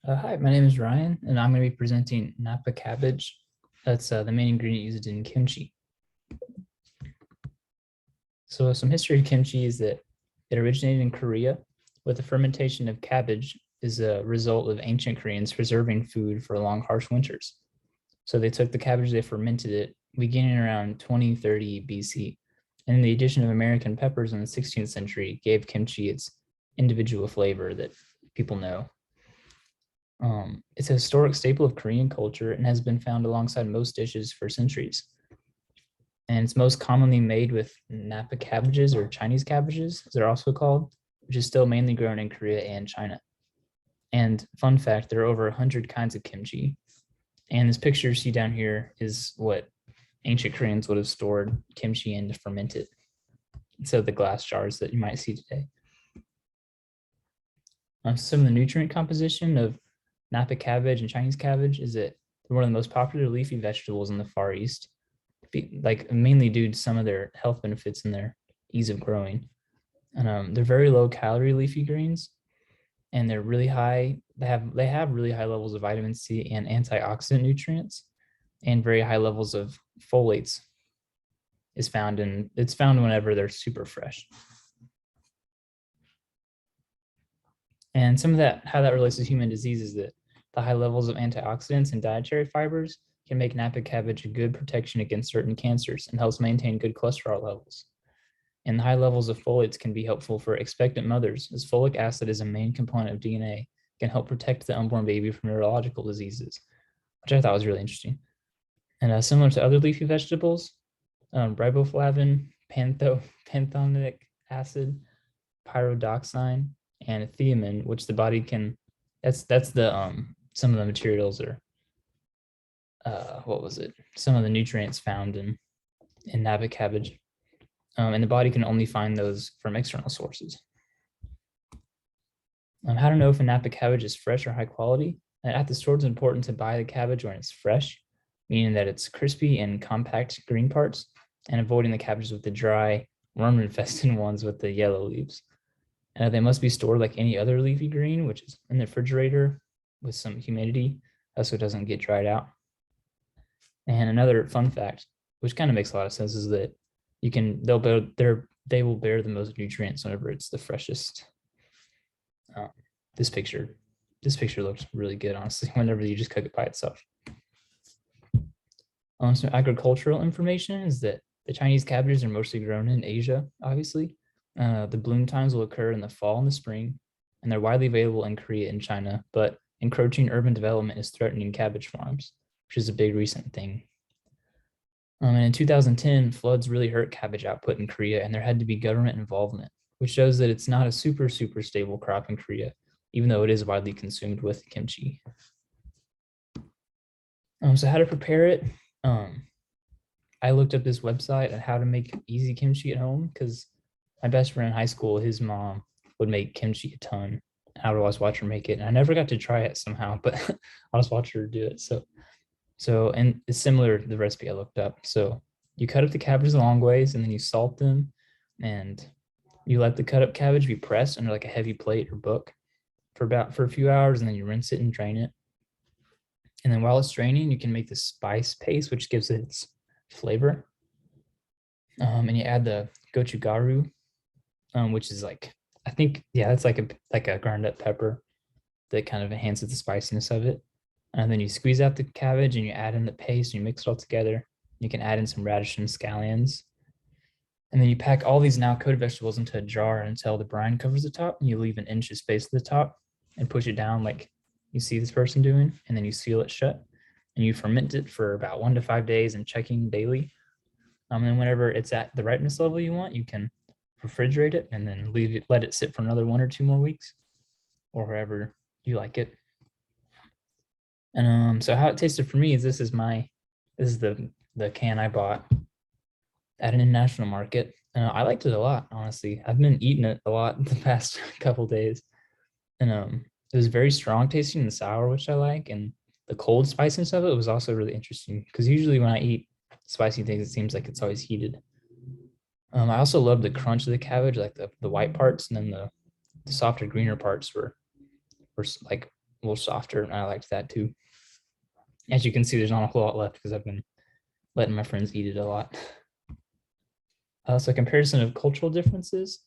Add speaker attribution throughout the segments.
Speaker 1: Hi, my name is Ryan, and I'm going to be presenting Napa cabbage. That's the main ingredient used in kimchi. So some history of kimchi is that it originated in Korea, with the fermentation of cabbage is a result of ancient Koreans preserving food for long, harsh winters. So they took the cabbage, they fermented it beginning around 2030 BC. And the addition of American peppers in the 16th century gave kimchi its individual flavor that people know. It's a historic staple of Korean culture and has been found alongside most dishes for centuries. And it's most commonly made with Napa cabbages or Chinese cabbages, as they're also called, which is still mainly grown in Korea and China. And fun fact, there are over 100 kinds of kimchi. And this picture you see down here is what ancient Koreans would have stored kimchi in to ferment it. So the glass jars that you might see today. Some of the nutrient composition of Napa cabbage and Chinese cabbage is that they're one of the most popular leafy vegetables in the Far East, like mainly due to some of their health benefits and their ease of growing. And they're very low calorie leafy greens, and they're really high. They have really high levels of vitamin C and antioxidant nutrients, and very high levels of folates it's found whenever they're super fresh. And some of that, how that relates to human disease is that the high levels of antioxidants and dietary fibers can make Napa cabbage a good protection against certain cancers and helps maintain good cholesterol levels. And the high levels of folates can be helpful for expectant mothers, as folic acid is a main component of DNA, can help protect the unborn baby from neurological diseases, which I thought was really interesting. And similar to other leafy vegetables, riboflavin, pantothenic acid, pyridoxine, and thiamine, which the body can. That's the some of the materials are. What was it? Some of the nutrients found in Napa cabbage, and the body can only find those from external sources. How to know if a Napa cabbage is fresh or high quality? At the store, it's important to buy the cabbage when it's fresh, meaning that it's crispy and compact green parts, and avoiding the cabbages with the dry, worm-infested ones with the yellow leaves. They must be stored like any other leafy green, which is in the refrigerator with some humidity, so it doesn't get dried out. And another fun fact, which kind of makes a lot of sense, is that they will bear the most nutrients whenever it's the freshest. Um, this picture, looks really good, honestly. Whenever you just cook it by itself. Some agricultural information is that the Chinese cabbages are mostly grown in Asia, obviously. The bloom times will occur in the fall and the spring, and they're widely available in Korea and China, but encroaching urban development is threatening cabbage farms, which is a big recent thing. And in 2010, floods really hurt cabbage output in Korea, and there had to be government involvement, which shows that it's not a super stable crop in Korea, even though it is widely consumed with kimchi. So how to prepare it? I looked up this website on how to make easy kimchi at home because my best friend in high school, his mom would make kimchi a ton. I would always watch her make it, and I never got to try it somehow, but I just watched her do it. And it's similar to the recipe I looked up. So you cut up the cabbages the long ways, and then you salt them, and you let the cut up cabbage be pressed under like a heavy plate or book for a few hours, and then you rinse it and drain it. And then while it's draining, you can make the spice paste, which gives it its flavor. And you add the gochugaru, which is like, I think, yeah, it's like a ground up pepper that kind of enhances the spiciness of it. And then you squeeze out the cabbage and you add in the paste and you mix it all together. You can add in some radish and scallions. And then you pack all these now coated vegetables into a jar until the brine covers the top, and you leave an inch of space at the top and push it down like you see this person doing, and then you seal it shut. And you ferment it for about 1 to 5 days and checking daily. And then whenever it's at the ripeness level you want, you can refrigerate it and then let it sit for another 1 or 2 more weeks, or wherever you like it. And so how it tasted for me is this is the can I bought at an international market. I liked it a lot, honestly. I've been eating it a lot the past couple days, and it was very strong tasting and sour, which I like, and the cold spiciness of it was also really interesting because usually when I eat spicy things, it seems like it's always heated. I also love the crunch of the cabbage, like the white parts, and then the softer, greener parts were like little softer, and I liked that too. As you can see, there's not a whole lot left because I've been letting my friends eat it a lot. So comparison of cultural differences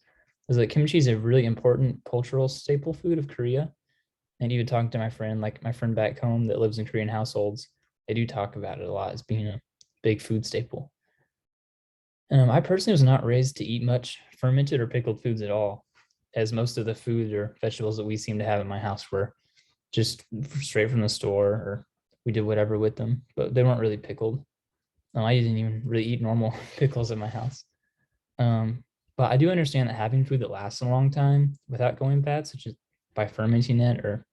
Speaker 1: is that kimchi is a really important cultural staple food of Korea. And even talking to my friend, like my friend back home that lives in Korean households, they do talk about it a lot as being a big food staple. I personally was not raised to eat much fermented or pickled foods at all, as most of the food or vegetables that we seem to have in my house were just straight from the store, or we did whatever with them, but they weren't really pickled. I didn't even really eat normal pickles in my house. Um, but I do understand that having food that lasts a long time without going bad, such as by fermenting it or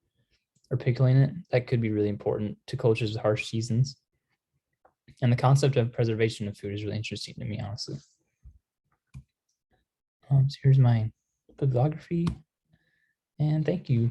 Speaker 1: pickling it, that could be really important to cultures with harsh seasons. And the concept of preservation of food is really interesting to me, honestly. So here's my bibliography, and thank you.